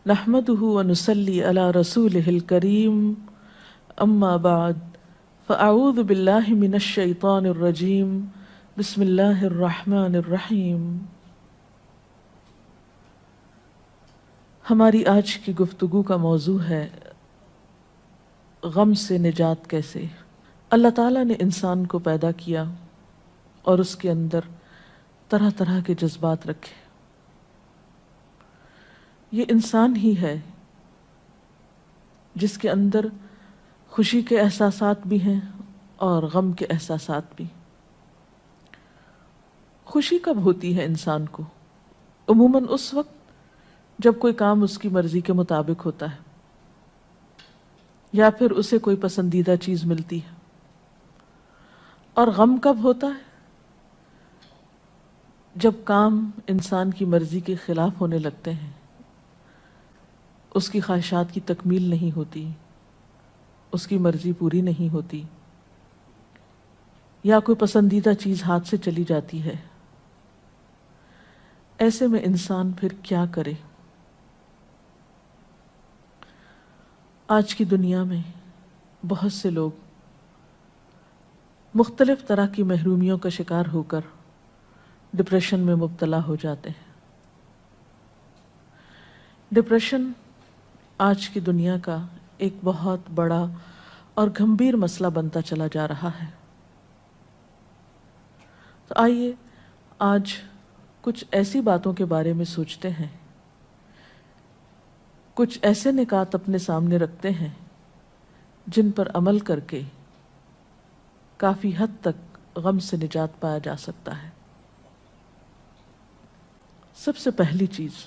نحمده ونصلي على رسوله الكريم اما بعد فاعوذ بالله من الشیطان الرجیم بسم اللہ الرحمن الرحیم۔ ہماری آج کی گفتگو کا موضوع ہے غم سے نجات کیسے۔ اللہ تعالیٰ نے انسان کو پیدا کیا اور اس کے اندر طرح طرح کے جذبات رکھے۔ یہ انسان ہی ہے جس کے اندر خوشی کے احساسات بھی ہیں اور غم کے احساسات بھی۔ خوشی کب ہوتی ہے انسان کو؟ عموماً اس وقت جب کوئی کام اس کی مرضی کے مطابق ہوتا ہے یا پھر اسے کوئی پسندیدہ چیز ملتی ہے۔ اور غم کب ہوتا ہے؟ جب کام انسان کی مرضی کے خلاف ہونے لگتے ہیں، اس کی خواہشات کی تکمیل نہیں ہوتی، اس کی مرضی پوری نہیں ہوتی، یا کوئی پسندیدہ چیز ہاتھ سے چلی جاتی ہے۔ ایسے میں انسان پھر کیا کرے؟ آج کی دنیا میں بہت سے لوگ مختلف طرح کی محرومیوں کا شکار ہو کر ڈپریشن میں مبتلا ہو جاتے ہیں۔ ڈپریشن آج کی دنیا کا ایک بہت بڑا اور گھمبیر مسئلہ بنتا چلا جا رہا ہے۔ تو آئیے آج کچھ ایسی باتوں کے بارے میں سوچتے ہیں، کچھ ایسے نکات اپنے سامنے رکھتے ہیں جن پر عمل کر کے کافی حد تک غم سے نجات پایا جا سکتا ہے۔ سب سے پہلی چیز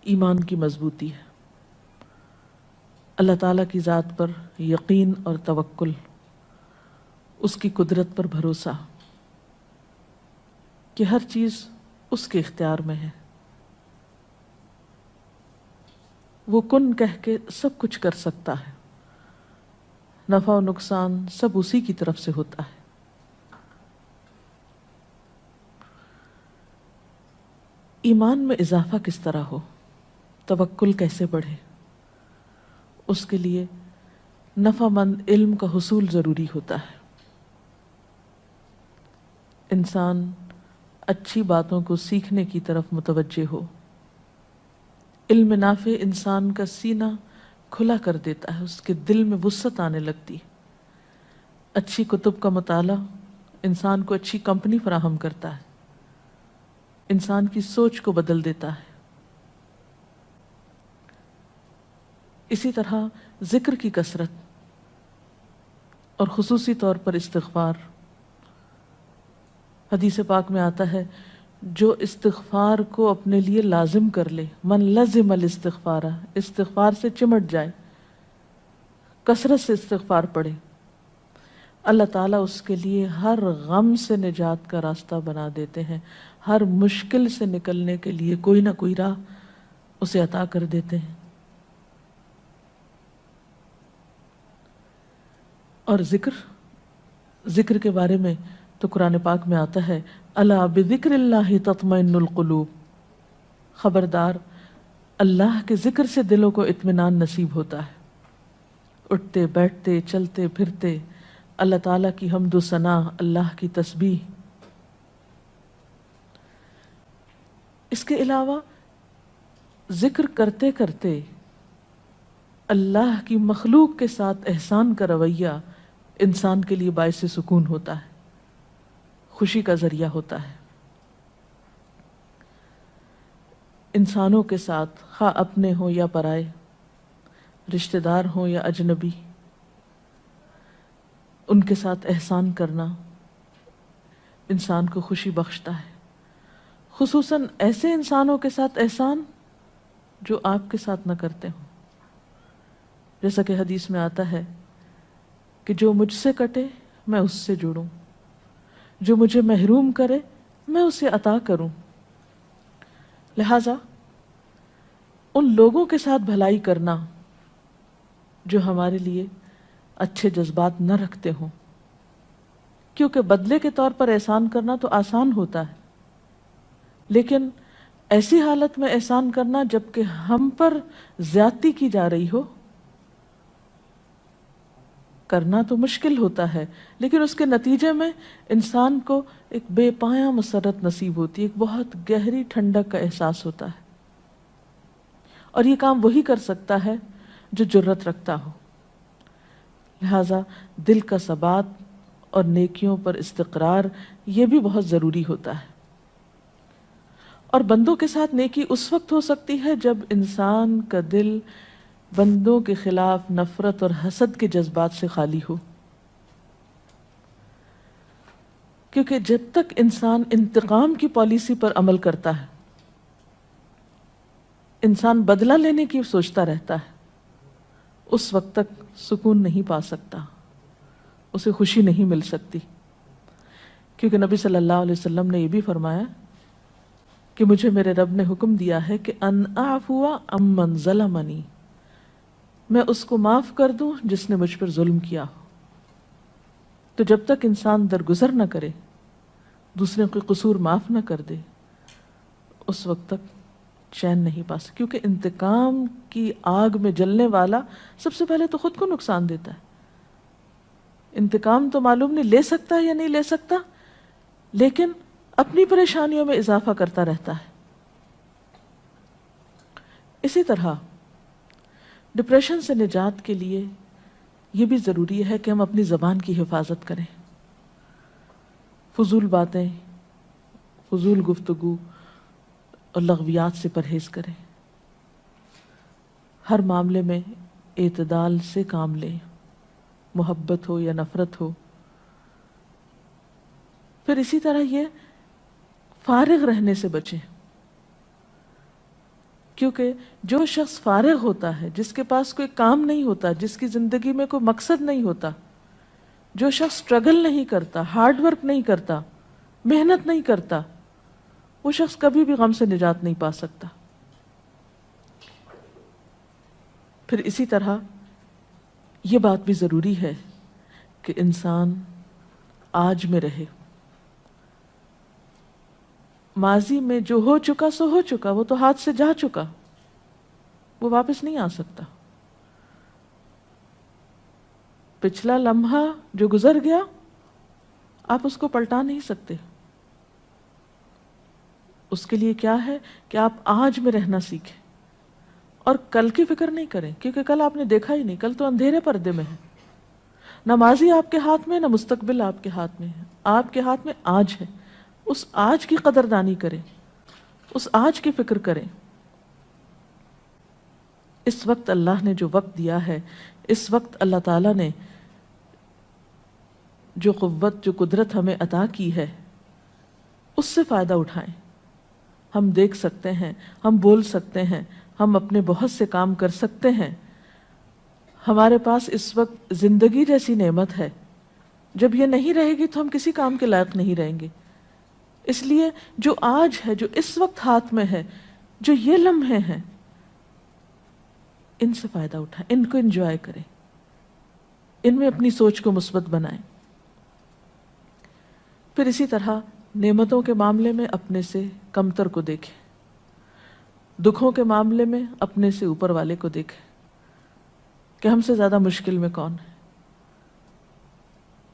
ایمان کی مضبوطی ہے، اللہ تعالیٰ کی ذات پر یقین اور توکل، اس کی قدرت پر بھروسہ کہ ہر چیز اس کے اختیار میں ہے۔ وہ کن کہہ کے سب کچھ کر سکتا ہے، نفع و نقصان سب اسی کی طرف سے ہوتا ہے۔ ایمان میں اضافہ کس طرح ہو، توکل کیسے بڑھے، اس کے لیے نفع مند علم کا حصول ضروری ہوتا ہے۔ انسان اچھی باتوں کو سیکھنے کی طرف متوجہ ہو۔ علم نافع انسان کا سینہ کھلا کر دیتا ہے، اس کے دل میں وسعت آنے لگتی۔ اچھی کتب کا مطالعہ انسان کو اچھی کمپنی فراہم کرتا ہے، انسان کی سوچ کو بدل دیتا ہے۔ اسی طرح ذکر کی کثرت اور خصوصی طور پر استغفار۔ حدیث پاک میں آتا ہے جو استغفار کو اپنے لیے لازم کر لے، من لزم الاستغفار، استغفار سے چمٹ جائے، کثرت سے استغفار پڑھے، اللہ تعالیٰ اس کے لیے ہر غم سے نجات کا راستہ بنا دیتے ہیں، ہر مشکل سے نکلنے کے لیے کوئی نہ کوئی راہ اسے عطا کر دیتے ہیں۔ اور ذکر کے بارے میں تو قرآن پاک میں آتا ہے الا بذکر اللہ تطمئن القلوب، خبردار اللہ کے ذکر سے دلوں کو اطمینان نصیب ہوتا ہے۔ اٹھتے بیٹھتے چلتے پھرتے اللہ تعالیٰ کی حمد و ثنا، اللہ کی تسبیح۔ اس کے علاوہ ذکر کرتے کرتے اللہ کی مخلوق کے ساتھ احسان کا رویہ انسان کے لیے باعث سکون ہوتا ہے، خوشی کا ذریعہ ہوتا ہے۔ انسانوں کے ساتھ خواہ اپنے ہوں یا پرائے، رشتہ دار ہوں یا اجنبی، ان کے ساتھ احسان کرنا انسان کو خوشی بخشتا ہے۔ خصوصاً ایسے انسانوں کے ساتھ احسان جو آپ کے ساتھ نہ کرتے ہوں، جیسا کہ حدیث میں آتا ہے کہ جو مجھ سے کٹے میں اس سے جڑوں، جو مجھے محروم کرے میں اسے عطا کروں۔ لہذا ان لوگوں کے ساتھ بھلائی کرنا جو ہمارے لیے اچھے جذبات نہ رکھتے ہوں، کیونکہ بدلے کے طور پر احسان کرنا تو آسان ہوتا ہے، لیکن ایسی حالت میں احسان کرنا جبکہ ہم پر زیادتی کی جا رہی ہو، کرنا تو مشکل ہوتا ہے، لیکن اس کے نتیجے میں انسان کو ایک بے پایاں مسرت نصیب ہوتی ہے، ایک بہت گہری ٹھنڈک کا احساس ہوتا ہے، اور یہ کام وہی کر سکتا ہے جو جرت رکھتا ہو۔ لہذا دل کا ثبات اور نیکیوں پر استقرار یہ بھی بہت ضروری ہوتا ہے۔ اور بندوں کے ساتھ نیکی اس وقت ہو سکتی ہے جب انسان کا دل بندوں کے خلاف نفرت اور حسد کے جذبات سے خالی ہو، کیونکہ جب تک انسان انتقام کی پالیسی پر عمل کرتا ہے، انسان بدلہ لینے کی سوچتا رہتا ہے، اس وقت تک سکون نہیں پا سکتا، اسے خوشی نہیں مل سکتی، کیونکہ نبی صلی اللہ علیہ وسلم نے یہ بھی فرمایا کہ مجھے میرے رب نے حکم دیا ہے کہ ان اعفو عمن ظلمنی، میں اس کو معاف کر دوں جس نے مجھ پر ظلم کیا ہو۔ تو جب تک انسان درگزر نہ کرے، دوسرے کے قصور معاف نہ کر دے، اس وقت تک چین نہیں پا سکتا، کیونکہ انتقام کی آگ میں جلنے والا سب سے پہلے تو خود کو نقصان دیتا ہے۔ انتقام تو معلوم نہیں لے سکتا ہے یا نہیں لے سکتا، لیکن اپنی پریشانیوں میں اضافہ کرتا رہتا ہے۔ اسی طرح ڈپریشن سے نجات کے لیے یہ بھی ضروری ہے کہ ہم اپنی زبان کی حفاظت کریں، فضول باتیں، فضول گفتگو اور لغویات سے پرہیز کریں، ہر معاملے میں اعتدال سے کام لیں، محبت ہو یا نفرت ہو۔ پھر اسی طرح یہ فارغ رہنے سے بچیں، کیونکہ جو شخص فارغ ہوتا ہے، جس کے پاس کوئی کام نہیں ہوتا، جس کی زندگی میں کوئی مقصد نہیں ہوتا، جو شخص سٹرگل نہیں کرتا، ہارڈ ورک نہیں کرتا، محنت نہیں کرتا، وہ شخص کبھی بھی غم سے نجات نہیں پا سکتا۔ پھر اسی طرح یہ بات بھی ضروری ہے کہ انسان آج میں رہے، ماضی میں جو ہو چکا سو ہو چکا، وہ تو ہاتھ سے جا چکا، وہ واپس نہیں آ سکتا۔ پچھلا لمحہ جو گزر گیا آپ اس کو پلٹا نہیں سکتے، اس کے لیے کیا ہے کہ آپ آج میں رہنا سیکھیں اور کل کی فکر نہیں کریں، کیونکہ کل آپ نے دیکھا ہی نہیں، کل تو اندھیرے پردے میں ہے، نہ ماضی آپ کے ہاتھ میں، نہ مستقبل آپ کے ہاتھ میں ہے، آپ کے ہاتھ میں آج ہے۔ اس آج کی قدردانی کریں، اس آج کی فکر کریں۔ اس وقت اللہ نے جو وقت دیا ہے، اس وقت اللہ تعالیٰ نے جو قوت، جو قدرت ہمیں عطا کی ہے، اس سے فائدہ اٹھائیں۔ ہم دیکھ سکتے ہیں، ہم بول سکتے ہیں، ہم اپنے بہت سے کام کر سکتے ہیں۔ ہمارے پاس اس وقت زندگی جیسی نعمت ہے، جب یہ نہیں رہے گی تو ہم کسی کام کے لائق نہیں رہیں گے۔ اس لیے جو آج ہے، جو اس وقت ہاتھ میں ہے، جو یہ لمحے ہیں، ان سے فائدہ اٹھائیں، ان کو انجوائے کریں، ان میں اپنی سوچ کو مثبت بنائیں۔ پھر اسی طرح نعمتوں کے معاملے میں اپنے سے کمتر کو دیکھیں، دکھوں کے معاملے میں اپنے سے اوپر والے کو دیکھیں کہ ہم سے زیادہ مشکل میں کون ہے۔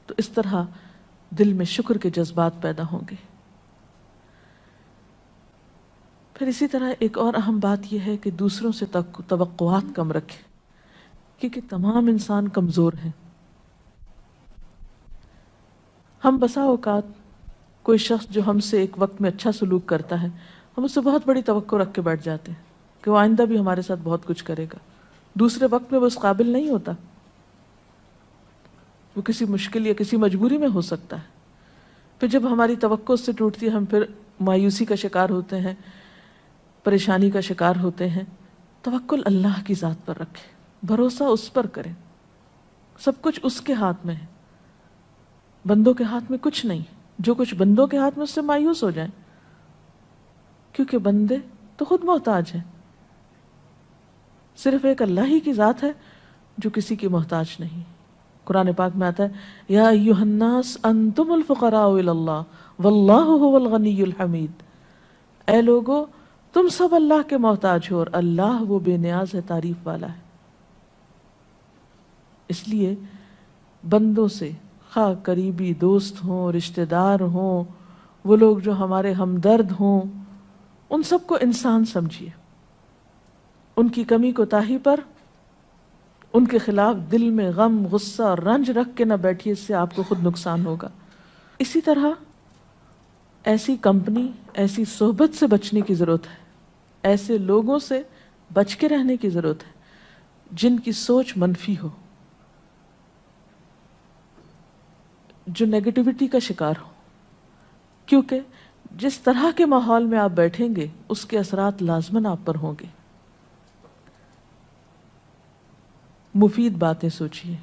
تو اس طرح دل میں شکر کے جذبات پیدا ہوں گے۔ پھر اسی طرح ایک اور اہم بات یہ ہے کہ دوسروں سے توقعات کم رکھیں، کیونکہ تمام انسان کمزور ہیں۔ ہم بسا اوقات کوئی شخص جو ہم سے ایک وقت میں اچھا سلوک کرتا ہے، ہم اس سے بہت بڑی توقع رکھ کے بیٹھ جاتے ہیں کہ وہ آئندہ بھی ہمارے ساتھ بہت کچھ کرے گا۔ دوسرے وقت میں وہ اس قابل نہیں ہوتا، وہ کسی مشکل یا کسی مجبوری میں ہو سکتا ہے۔ پھر جب ہماری توقع اس سے ٹوٹتی ہے، ہم پھر مایوسی کا شکار ہوتے ہیں، پریشانی کا شکار ہوتے ہیں۔ توکل اللہ کی ذات پر رکھیں، بھروسہ اس پر کریں، سب کچھ اس کے ہاتھ میں ہے، بندوں کے ہاتھ میں کچھ نہیں۔ جو کچھ بندوں کے ہاتھ میں اس سے مایوس ہو جائیں، کیونکہ بندے تو خود محتاج ہیں، صرف ایک اللہ ہی کی ذات ہے جو کسی کی محتاج نہیں۔ قرآن پاک میں آتا ہے یا ایھا الناس انتم الفقراء الی اللہ واللہ هو الغنی الحمید، اے لوگو تم سب اللہ کے محتاج ہو اور اللہ وہ بے نیاز ہے، تعریف والا ہے۔ اس لیے بندوں سے، خواہ قریبی دوست ہوں، رشتہ دار ہوں، وہ لوگ جو ہمارے ہمدرد ہوں، ان سب کو انسان سمجھیے۔ ان کی کمی کوتاہی پر ان کے خلاف دل میں غم، غصہ اور رنج رکھ کے نہ بیٹھیے، اس سے آپ کو خود نقصان ہوگا۔ اسی طرح ایسی کمپنی، ایسی صحبت سے بچنے کی ضرورت ہے، ایسے لوگوں سے بچ کے رہنے کی ضرورت ہے جن کی سوچ منفی ہو، جو نیگیٹیوٹی کا شکار ہو، کیونکہ جس طرح کے ماحول میں آپ بیٹھیں گے اس کے اثرات لازماً آپ پر ہوں گے۔ مفید باتیں سوچیے،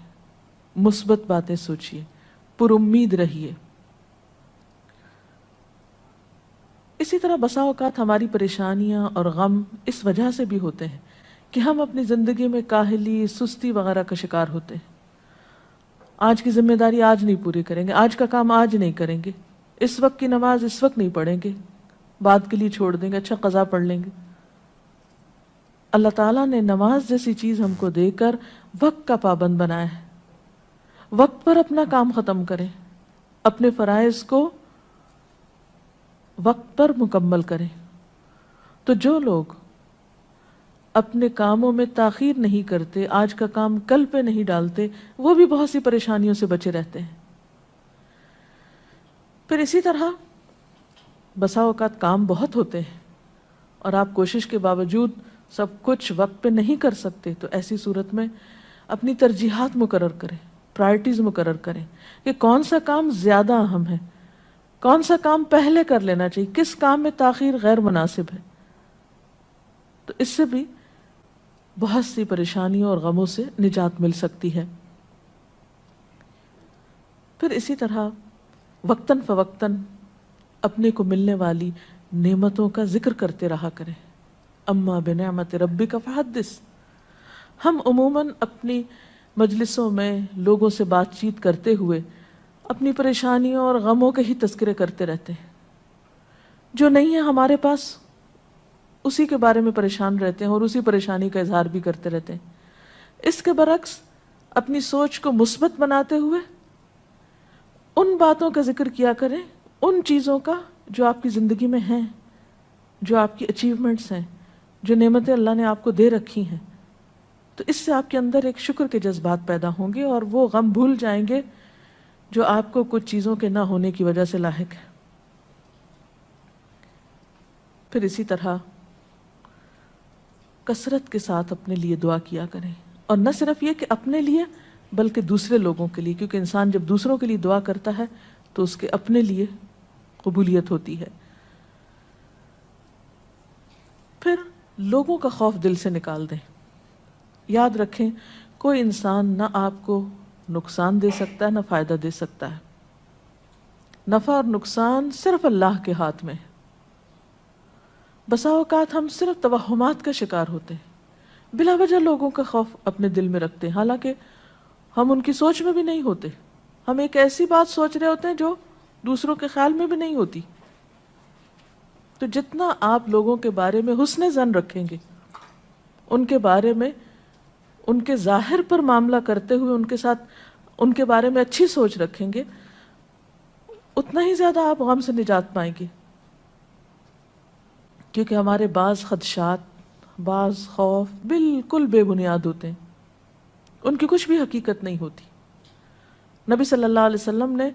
مثبت باتیں سوچیے، پر امید رہیے۔ اسی طرح بسا اوقات ہماری پریشانیاں اور غم اس وجہ سے بھی ہوتے ہیں کہ ہم اپنی زندگی میں کاہلی، سستی وغیرہ کا شکار ہوتے ہیں۔ آج کی ذمہ داری آج نہیں پوری کریں گے، آج کا کام آج نہیں کریں گے، اس وقت کی نماز اس وقت نہیں پڑھیں گے، بعد کے لیے چھوڑ دیں گے، اچھا قضا پڑھ لیں گے۔ اللہ تعالیٰ نے نماز جیسی چیز ہم کو دے کر وقت کا پابند بنایا ہے۔ وقت پر اپنا کام ختم کریں، اپنے فرائض کو وقت پر مکمل کریں۔ تو جو لوگ اپنے کاموں میں تاخیر نہیں کرتے، آج کا کام کل پہ نہیں ڈالتے، وہ بھی بہت سی پریشانیوں سے بچے رہتے ہیں۔ پھر اسی طرح بسا اوقات کام بہت ہوتے ہیں اور آپ کوشش کے باوجود سب کچھ وقت پہ نہیں کر سکتے، تو ایسی صورت میں اپنی ترجیحات مقرر کریں، پرائرٹیز مقرر کریں کہ کون سا کام زیادہ اہم ہے، کون سا کام پہلے کر لینا چاہیے، کس کام میں تاخیر غیر مناسب ہے۔ تو اس سے بھی بہت سی پریشانیوں اور غموں سے نجات مل سکتی ہے۔ پھر اسی طرح وقتاً فوقتاً اپنے کو ملنے والی نعمتوں کا ذکر کرتے رہا کریں۔ اما بنعمت ربک فحدث۔ ہم عموماً اپنی مجلسوں میں لوگوں سے بات چیت کرتے ہوئے اپنی پریشانیوں اور غموں کے ہی تذکرے کرتے رہتے ہیں، جو نہیں ہے ہمارے پاس اسی کے بارے میں پریشان رہتے ہیں اور اسی پریشانی کا اظہار بھی کرتے رہتے ہیں۔ اس کے برعکس اپنی سوچ کو مثبت بناتے ہوئے ان باتوں کا ذکر کیا کریں، ان چیزوں کا جو آپ کی زندگی میں ہیں، جو آپ کی اچیومنٹس ہیں، جو نعمتیں اللہ نے آپ کو دے رکھی ہیں۔ تو اس سے آپ کے اندر ایک شکر کے جذبات پیدا ہوں گے اور وہ غم بھول جائیں گے جو آپ کو کچھ چیزوں کے نہ ہونے کی وجہ سے لاحق ہے۔ پھر اسی طرح کثرت کے ساتھ اپنے لیے دعا کیا کریں، اور نہ صرف یہ کہ اپنے لیے بلکہ دوسرے لوگوں کے لیے، کیونکہ انسان جب دوسروں کے لیے دعا کرتا ہے تو اس کے اپنے لیے قبولیت ہوتی ہے۔ پھر لوگوں کا خوف دل سے نکال دیں۔ یاد رکھیں کوئی انسان نہ آپ کو نقصان دے سکتا ہے نہ فائدہ دے سکتا ہے۔ نفع اور نقصان صرف اللہ کے ہاتھ میں ہے۔ بسا اوقات ہم صرف توہمات کا شکار ہوتے ہیں، بلا وجہ لوگوں کا خوف اپنے دل میں رکھتے ہیں، حالانکہ ہم ان کی سوچ میں بھی نہیں ہوتے۔ ہم ایک ایسی بات سوچ رہے ہوتے ہیں جو دوسروں کے خیال میں بھی نہیں ہوتی۔ تو جتنا آپ لوگوں کے بارے میں حسن ظن رکھیں گے، ان کے بارے میں ان کے ظاہر پر معاملہ کرتے ہوئے ان کے ساتھ ان کے بارے میں اچھی سوچ رکھیں گے، اتنا ہی زیادہ آپ غم سے نجات پائیں گے۔ کیونکہ ہمارے بعض خدشات، بعض خوف بالکل بے بنیاد ہوتے ہیں، ان کی کچھ بھی حقیقت نہیں ہوتی۔ نبی صلی اللہ علیہ وسلم نے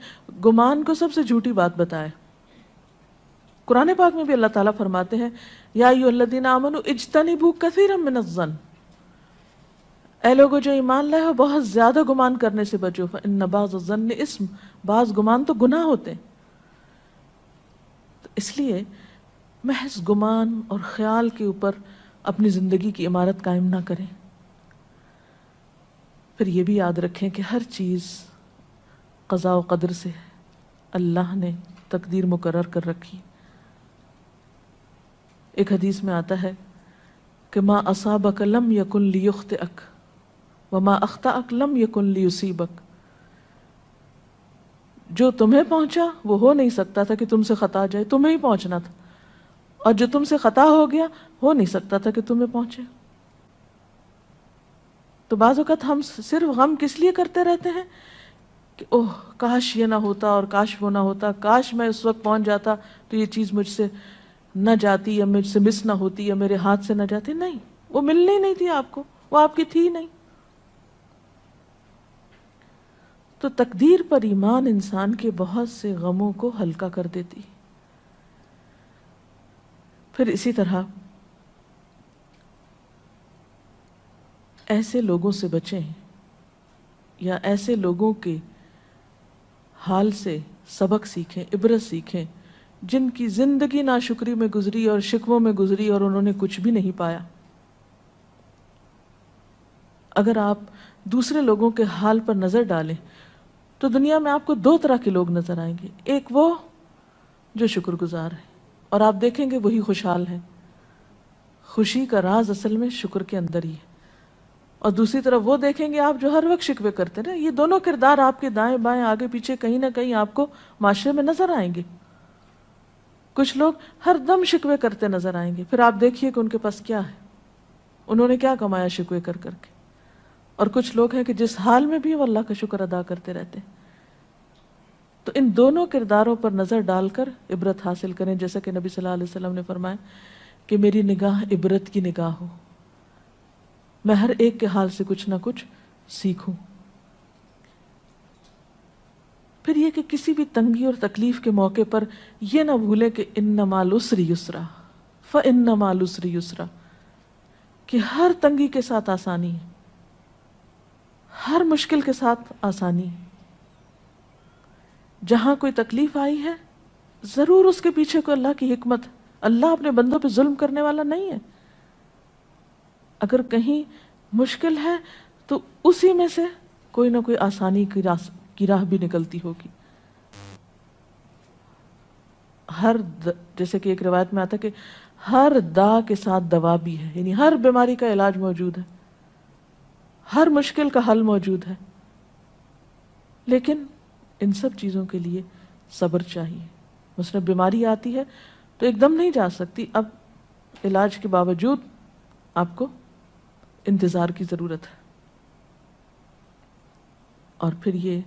گمان کو سب سے جھوٹی بات بتایا۔ قرآن پاک میں بھی اللہ تعالیٰ فرماتے ہیں یا ایھا الذین آمنوا اجتنبوا کثیرا من الظن، اے لوگوں جو ایمان لائے ہو بہت زیادہ گمان کرنے سے بچو، فإن بعض الظن اسم، بعض گمان تو گناہ ہوتے ہیں۔ تو اس لیے محض گمان اور خیال کے اوپر اپنی زندگی کی عمارت قائم نہ کریں۔ پھر یہ بھی یاد رکھیں کہ ہر چیز قضاء و قدر سے ہے، اللہ نے تقدیر مقرر کر رکھی۔ ایک حدیث میں آتا ہے کہ ما اصابک لم یکن لیخطئک وما اخطأک لم یکن لیصیبک، جو تمہیں پہنچا وہ ہو نہیں سکتا تھا کہ تم سے خطا جائے، تمہیں ہی پہنچنا تھا، اور جو تم سے خطا ہو گیا ہو نہیں سکتا تھا کہ تمہیں پہنچے. تو بعض اوقات ہم صرف غم کس لیے کرتے رہتے ہیں کہ اوہ کاش یہ نہ ہوتا اور کاش وہ نہ ہوتا، کاش میں اس وقت پہنچ جاتا تو یہ چیز مجھ سے نہ جاتی یا مجھ سے مس نہ ہوتی یا میرے ہاتھ سے نہ جاتی. نہیں، وہ ملنی نہیں تھی آپ کو، وہ آپ کی تھی نہیں. تو تقدیر پر ایمان انسان کے بہت سے غموں کو ہلکا کر دیتی. پھر اسی طرح ایسے لوگوں سے بچیں یا ایسے لوگوں کے حال سے سبق سیکھیں، عبرت سیکھیں جن کی زندگی ناشکری میں گزری اور شکووں میں گزری اور انہوں نے کچھ بھی نہیں پایا. اگر آپ دوسرے لوگوں کے حال پر نظر ڈالیں تو دنیا میں آپ کو دو طرح کے لوگ نظر آئیں گے. ایک وہ جو شکر گزار ہیں اور آپ دیکھیں گے وہی خوشحال ہیں. خوشی کا راز اصل میں شکر کے اندر ہی ہے. اور دوسری طرف وہ دیکھیں گے آپ جو ہر وقت شکوے کرتے ہیں. یہ دونوں کردار آپ کے دائیں بائیں آگے پیچھے کہیں نہ کہیں آپ کو معاشرے میں نظر آئیں گے. کچھ لوگ ہر دم شکوے کرتے نظر آئیں گے، پھر آپ دیکھیے کہ ان کے پاس کیا ہے، انہوں نے کیا کمایا شکوے کر کر کے. اور کچھ لوگ ہیں کہ جس حال میں بھی وہ اللہ کا شکر ادا کرتے رہتے ہیں. تو ان دونوں کرداروں پر نظر ڈال کر عبرت حاصل کریں، جیسا کہ نبی صلی اللہ علیہ وسلم نے فرمایا کہ میری نگاہ عبرت کی نگاہ ہو، میں ہر ایک کے حال سے کچھ نہ کچھ سیکھوں. پھر یہ کہ کسی بھی تنگی اور تکلیف کے موقع پر یہ نہ بھولیں کہ ان مع العسر یسرا فان مع العسر یسرا، کہ ہر تنگی کے ساتھ آسانی ہے، ہر مشکل کے ساتھ آسانی ہے. جہاں کوئی تکلیف آئی ہے ضرور اس کے پیچھے کوئی اللہ کی حکمت. اللہ اپنے بندوں پہ ظلم کرنے والا نہیں ہے. اگر کہیں مشکل ہے تو اسی میں سے کوئی نہ کوئی آسانی کی راہ بھی نکلتی ہوگی. جیسے کہ ایک روایت میں آتا کہ ہر دا کے ساتھ دوا بھی ہے، یعنی ہر بیماری کا علاج موجود ہے، ہر مشکل کا حل موجود ہے. لیکن ان سب چیزوں کے لیے صبر چاہیے. مثلا بیماری آتی ہے تو ایک دم نہیں جا سکتی، اب علاج کے باوجود آپ کو انتظار کی ضرورت ہے. اور پھر یہ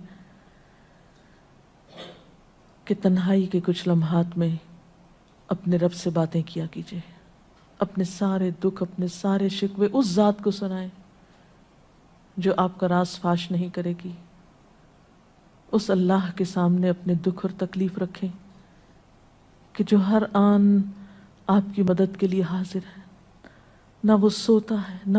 کہ تنہائی کے کچھ لمحات میں اپنے رب سے باتیں کیا کیجیے، اپنے سارے دکھ، اپنے سارے شکوے اس ذات کو سنائیں جو آپ کا راز فاش نہیں کرے گی. اس اللہ کے سامنے اپنے دکھ اور تکلیف رکھیں کہ جو ہر آن آپ کی مدد کے لیے حاضر ہے. نہ وہ سوتا ہے، نہ